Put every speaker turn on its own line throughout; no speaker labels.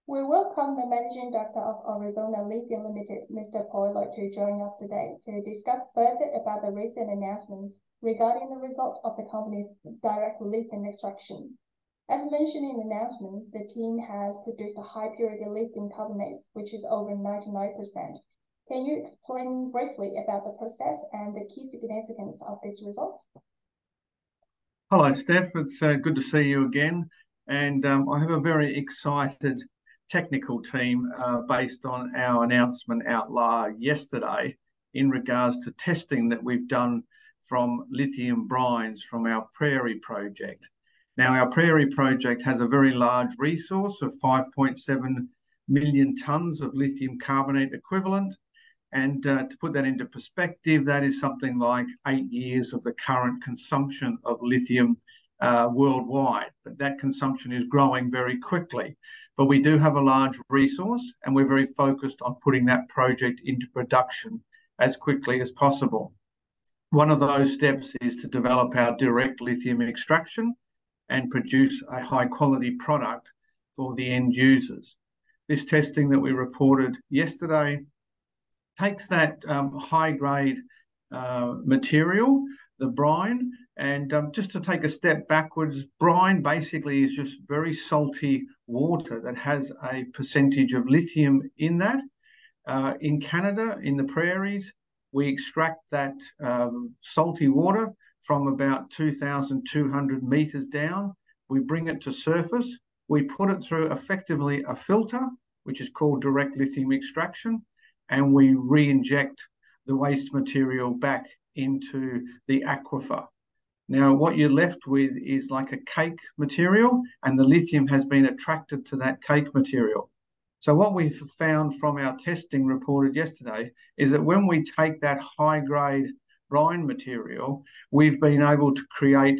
We welcome the Managing Director of Arizona Lithium Limited, Mr. Paul Lloyd, to join us today to discuss further about the recent announcements regarding the result of the company's direct lithium extraction. As mentioned in the announcement, the team has produced a high-purity lithium carbonate, which is over 99%. Can you explain briefly about the process and the key significance of this result?
Hello, Steph. It's good to see you again. And I have a very excited technical team based on our announcement out yesterday in regards to testing that we've done from lithium brines from our Prairie project. Now, our Prairie project has a very large resource of 5.7 million tonnes of lithium carbonate equivalent. And to put that into perspective, that is something like 8 years of the current consumption of lithium worldwide. But that consumption is growing very quickly. But we do have a large resource, and we're very focused on putting that project into production as quickly as possible. One of those steps is to develop our direct lithium extraction and produce a high-quality product for the end users. This testing that we reported yesterday takes that high-grade material, the brine, and just to take a step backwards, brine basically is just very salty water that has a percentage of lithium in that. In Canada, in the prairies, we extract that salty water from about 2,200 metres down. We bring it to surface. We put it through effectively a filter, which is called direct lithium extraction, and we re-inject the waste material back into the aquifer. Now, what you're left with is like a cake material, and the lithium has been attracted to that cake material. So what we've found from our testing reported yesterday is that when we take that high-grade brine material, we've been able to create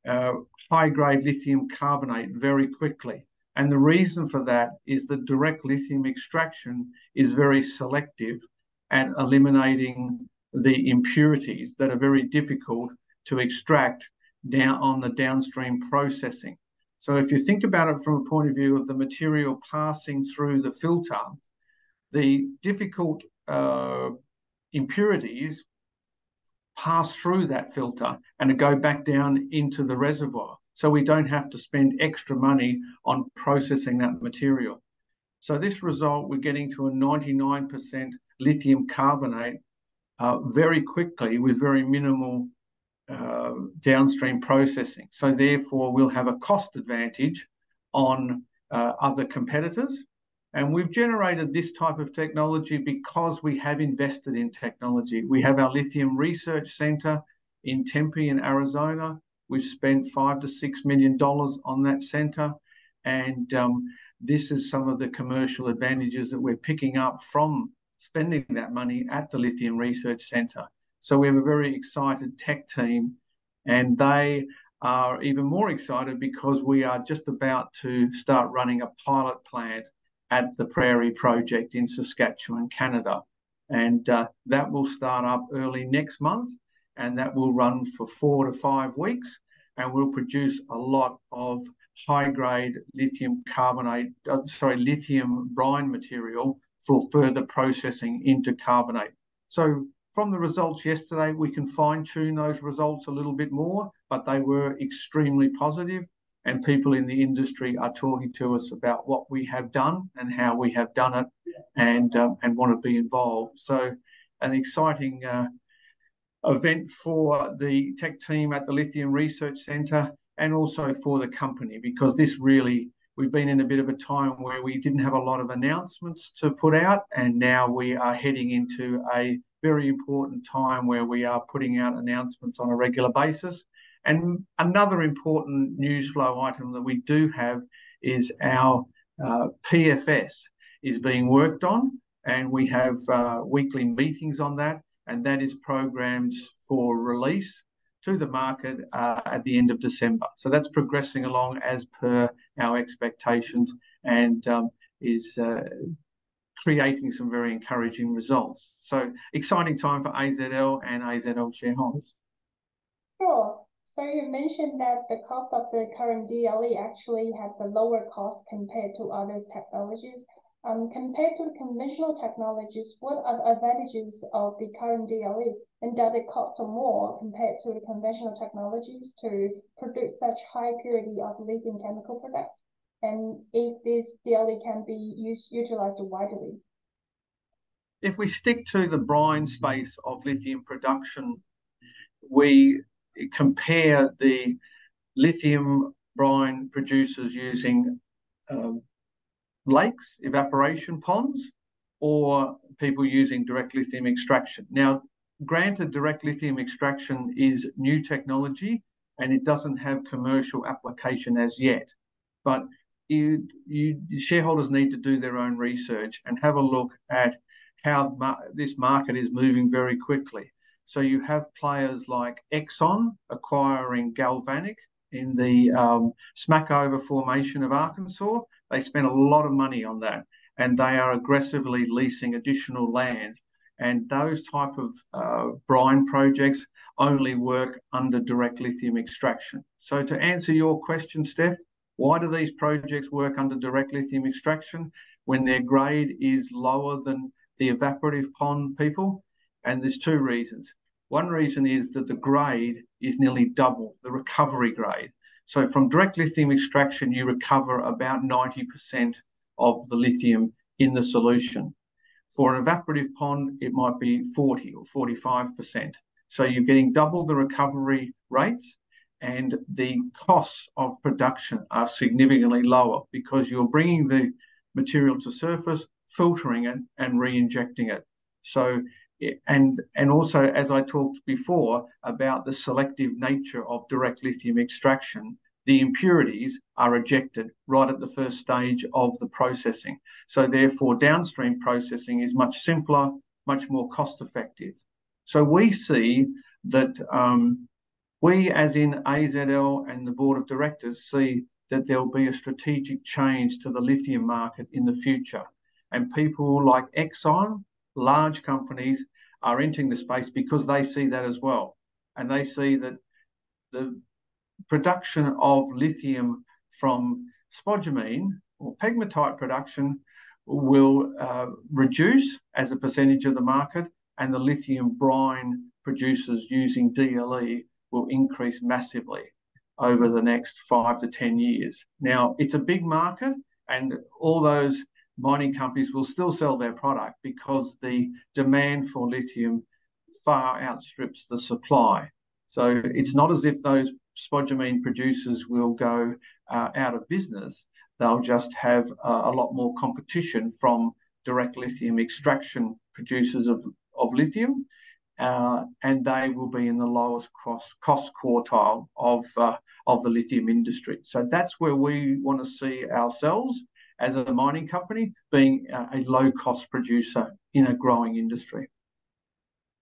high-grade lithium carbonate very quickly. And the reason for that is that direct lithium extraction is very selective at eliminating the impurities that are very difficult to extract down on the downstream processing. So if you think about it from a point of view of the material passing through the filter, the difficult impurities pass through that filter and go back down into the reservoir. So we don't have to spend extra money on processing that material. So this result, we're getting to a 99% lithium carbonate very quickly with very minimal downstream processing. So therefore, we'll have a cost advantage on other competitors. And we've generated this type of technology because we have invested in technology. We have our Lithium Research Centre in Tempe in Arizona. We've spent $5 to $6 million on that centre. And this is some of the commercial advantages that we're picking up from spending that money at the Lithium Research Centre. So we have a very excited tech team, and they are even more excited because we are just about to start running a pilot plant at the Prairie project in Saskatchewan, Canada. And that will start up early next month, and that will run for 4 to 5 weeks, and we'll produce a lot of high-grade lithium lithium brine material for further processing into carbonate. So from the results yesterday, we can fine-tune those results a little bit more, but they were extremely positive, and people in the industry are talking to us about what we have done and how we have done it, and want to be involved. So an exciting event for the tech team at the Lithium Research Centre and also for the company, because this really, we've been in a bit of a time where we didn't have a lot of announcements to put out, and now we are heading into a very important time where we are putting out announcements on a regular basis. And another important news flow item that we do have is our PFS is being worked on, and we have weekly meetings on that, and that is programmed for release to the market at the end of December. So that's progressing along as per our expectations, and is creating some very encouraging results. So exciting time for AZL and AZL shareholders.
Sure. So you mentioned that the cost of the current DLE actually has a lower cost compared to other technologies. Compared to conventional technologies, what are the advantages of the current DLE, and does it cost more compared to the conventional technologies to produce such high purity of lithium chemical products? And if this DLE can be utilized widely?
If we stick to the brine space of lithium production, we compare the lithium brine producers using lakes, evaporation ponds, or people using direct lithium extraction. Now, granted, direct lithium extraction is new technology and it doesn't have commercial application as yet, but shareholders need to do their own research and have a look at how this market is moving very quickly. So you have players like Exxon acquiring Galvanic in the Smackover Formation of Arkansas. They spent a lot of money on that, and they are aggressively leasing additional land. And those type of brine projects only work under direct lithium extraction. So to answer your question, Steph, why do these projects work under direct lithium extraction when their grade is lower than the evaporative pond people? And there's two reasons. One reason is that the grade is nearly double the recovery grade. So from direct lithium extraction, you recover about 90% of the lithium in the solution. For an evaporative pond, it might be 40 or 45%. So you're getting double the recovery rates, and the costs of production are significantly lower because you're bringing the material to surface, filtering it, and re-injecting it. So, and also, as I talked before about the selective nature of direct lithium extraction, the impurities are ejected right at the first stage of the processing. So therefore, downstream processing is much simpler, much more cost effective. So we see that we, as in AZL and the board of directors, see that there will be a strategic change to the lithium market in the future. And people like Exxon, large companies, are entering the space because they see that as well. And they see that the production of lithium from spodumene or pegmatite production will reduce as a percentage of the market, and the lithium brine producers using DLE will increase massively over the next 5 to 10 years. Now, it's a big market, and all those mining companies will still sell their product because the demand for lithium far outstrips the supply. So it's not as if those spodumene producers will go out of business. They'll just have a lot more competition from direct lithium extraction producers of lithium, and they will be in the lowest cost quartile of the lithium industry. So that's where we want to see ourselves as a mining company, being a low-cost producer in a growing industry.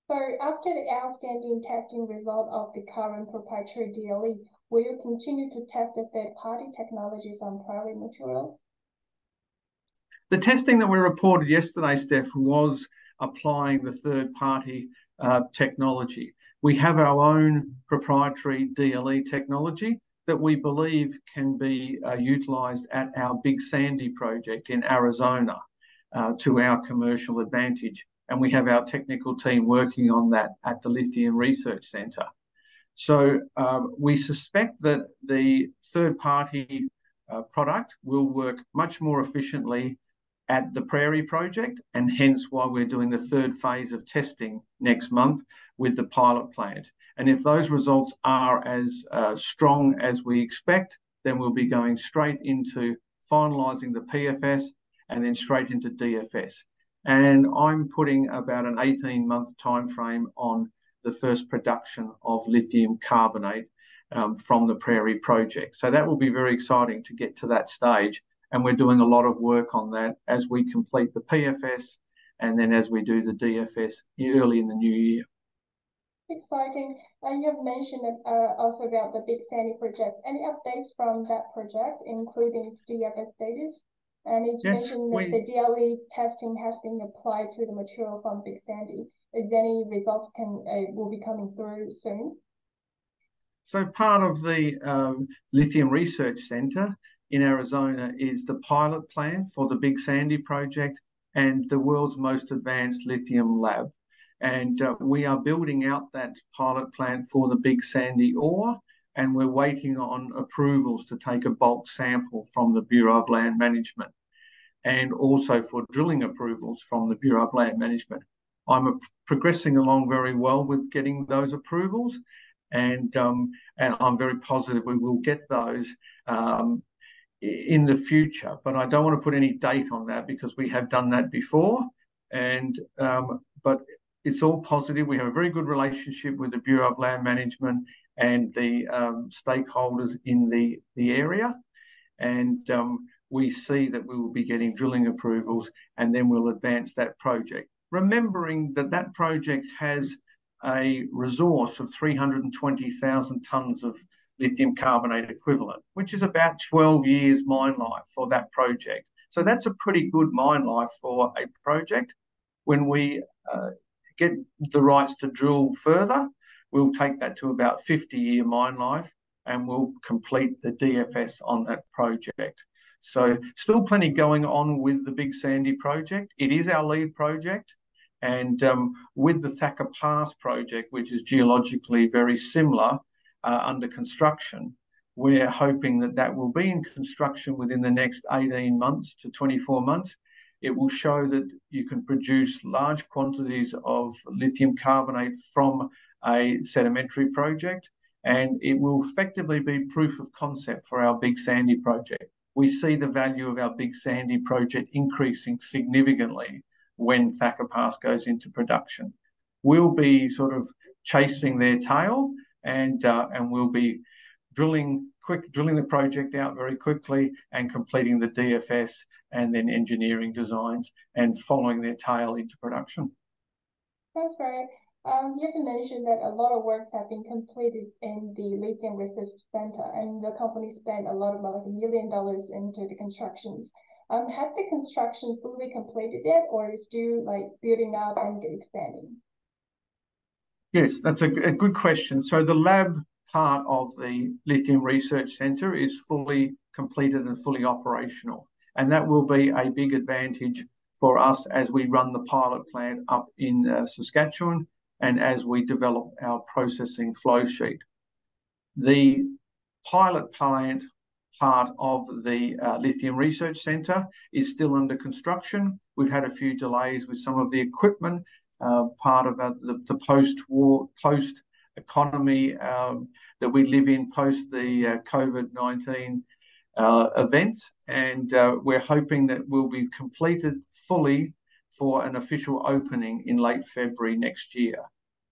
So after the outstanding testing result of the current proprietary DLE, will you continue to test the third-party technologies on Prairie materials?
The testing that we reported yesterday, Steph, was applying the third-party technology. We have our own proprietary DLE technology that we believe can be utilised at our Big Sandy project in Arizona to our commercial advantage. And we have our technical team working on that at the Lithium Research Centre. So we suspect that the third-party product will work much more efficiently at the Prairie project, and hence why we're doing the third phase of testing next month with the pilot plant. And if those results are as strong as we expect, then we'll be going straight into finalising the PFS and then straight into DFS. And I'm putting about an 18-month timeframe on the first production of lithium carbonate from the Prairie project. So that will be very exciting to get to that stage. And we're doing a lot of work on that as we complete the PFS and then as we do the DFS early in the new year.
Exciting. You have mentioned also about the Big Sandy project. Any updates from that project, including its DFS status? And you mentioned that the DLE testing has been applied to the material from Big Sandy. Is there any results will be coming through soon?
So part of the Lithium Research Centre in Arizona is the pilot plant for the Big Sandy project and the world's most advanced lithium lab. And we are building out that pilot plant for the Big Sandy ore, and we're waiting on approvals to take a bulk sample from the Bureau of Land Management, and also for drilling approvals from the Bureau of Land Management. I'm progressing along very well with getting those approvals, and I'm very positive we will get those in the future. But I don't want to put any date on that because we have done that before, but it's all positive. We have a very good relationship with the Bureau of Land Management and the stakeholders in the area, and we see that we will be getting drilling approvals, and then we'll advance that project. Remembering that that project has a resource of 320,000 tonnes of lithium carbonate equivalent, which is about 12 years mine life for that project. So that's a pretty good mine life for a project. When we get the rights to drill further, we'll take that to about 50-year mine life, and we'll complete the DFS on that project. So still plenty going on with the Big Sandy project. It is our lead project. And with the Thacker Pass project, which is geologically very similar, under construction, we're hoping that that will be in construction within the next 18 months to 24 months. It will show that you can produce large quantities of lithium carbonate from a sedimentary project, and it will effectively be proof of concept for our Big Sandy project. We see the value of our Big Sandy project increasing significantly when Thacker Pass goes into production. We'll be sort of chasing their tail, and we'll be drilling the project out very quickly and completing the DFS and then engineering designs and following their tail into production.
That's right. You have mentioned that a lot of works have been completed in the Lithium Research Center, and the company spent a lot of like $1 million into the constructions. Has the construction fully completed yet, or is still like building up and expanding?
Yes, that's a good question. So the lab part of the Lithium Research Centre is fully completed and fully operational, and that will be a big advantage for us as we run the pilot plant up in Saskatchewan and as we develop our processing flow sheet. The pilot plant part of the Lithium Research Centre is still under construction. We've had a few delays with some of the equipment, part of the post-war, post-economy that we live in post the COVID-19 events, and we're hoping that we'll be completed fully for an official opening in late February next year.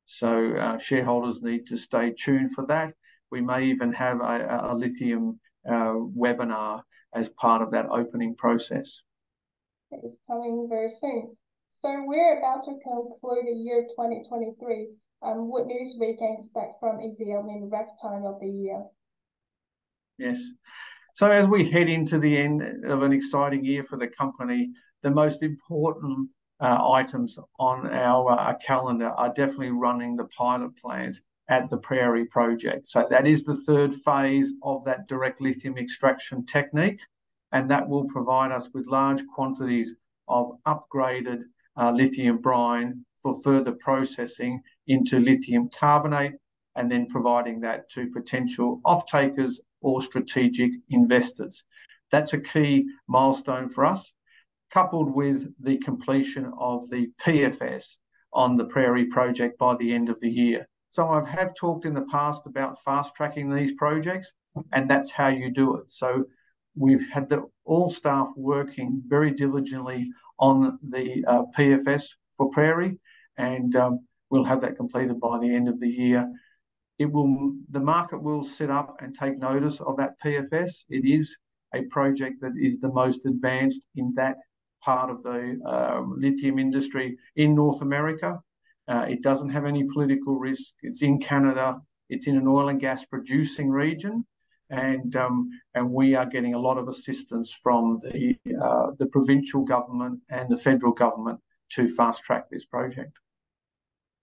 So shareholders need to stay tuned for that. We may even have a lithium webinar as part of that opening process.
It's coming very soon. So we're about to conclude the year 2023. What news we can expect from AZL in the rest time of the year?
Yes. So as we head into the end of an exciting year for the company, the most important items on our calendar are definitely running the pilot plant at the Prairie project. So that is the third phase of that direct lithium extraction technique, and that will provide us with large quantities of upgraded lithium brine for further processing into lithium carbonate, and then providing that to potential off-takers or strategic investors. That's a key milestone for us, coupled with the completion of the PFS on the Prairie project by the end of the year. So I have talked in the past about fast-tracking these projects, and that's how you do it. So we've had all staff working very diligently on the PFS for Prairie, and we'll have that completed by the end of the year. The market will sit up and take notice of that PFS. It is a project that is the most advanced in that part of the lithium industry in North America. It doesn't have any political risk. It's in Canada. It's in an oil and gas producing region, and we are getting a lot of assistance from the provincial government and the federal government to fast track this project.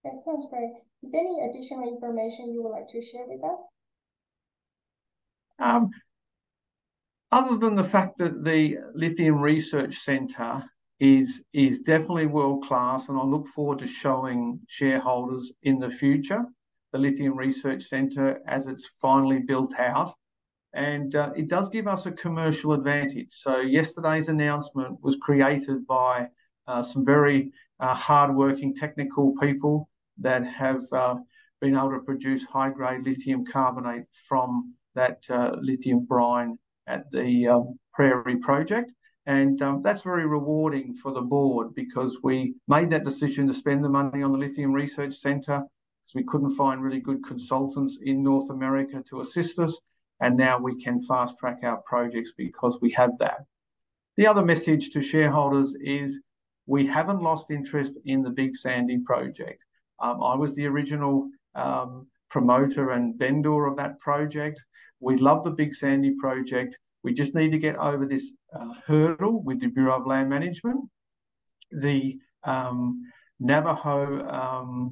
That sounds great. Is there any additional information you would like to share with us?
Other than the fact that the Lithium Research Centre is definitely world-class, and I look forward to showing shareholders in the future the Lithium Research Centre as it's finally built out. And it does give us a commercial advantage. So yesterday's announcement was created by some very hard-working technical people that have been able to produce high-grade lithium carbonate from that lithium brine at the Prairie project. And that's very rewarding for the board, because we made that decision to spend the money on the Lithium Research Centre because we couldn't find really good consultants in North America to assist us. And now we can fast track our projects because we have that. The other message to shareholders is we haven't lost interest in the Big Sandy project. I was the original promoter and vendor of that project. We love the Big Sandy project. We just need to get over this hurdle with the Bureau of Land Management. The Navajo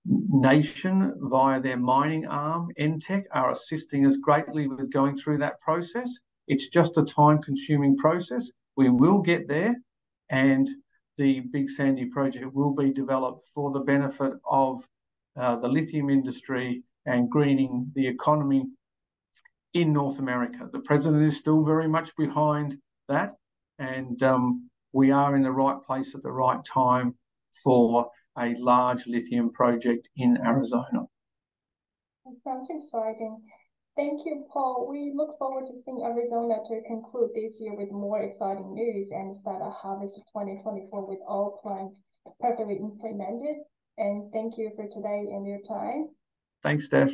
Nation, via their mining arm, NTEC, are assisting us greatly with going through that process. It's just a time-consuming process. We will get there, and the Big Sandy project will be developed for the benefit of the lithium industry and greening the economy in North America. The President is still very much behind that, and we are in the right place at the right time for a large lithium project in Arizona.
That sounds exciting. Thank you, Paul. We look forward to seeing Arizona to conclude this year with more exciting news and start a harvest of 2024 with all plans perfectly implemented. And thank you for today and your time.
Thanks, Steph.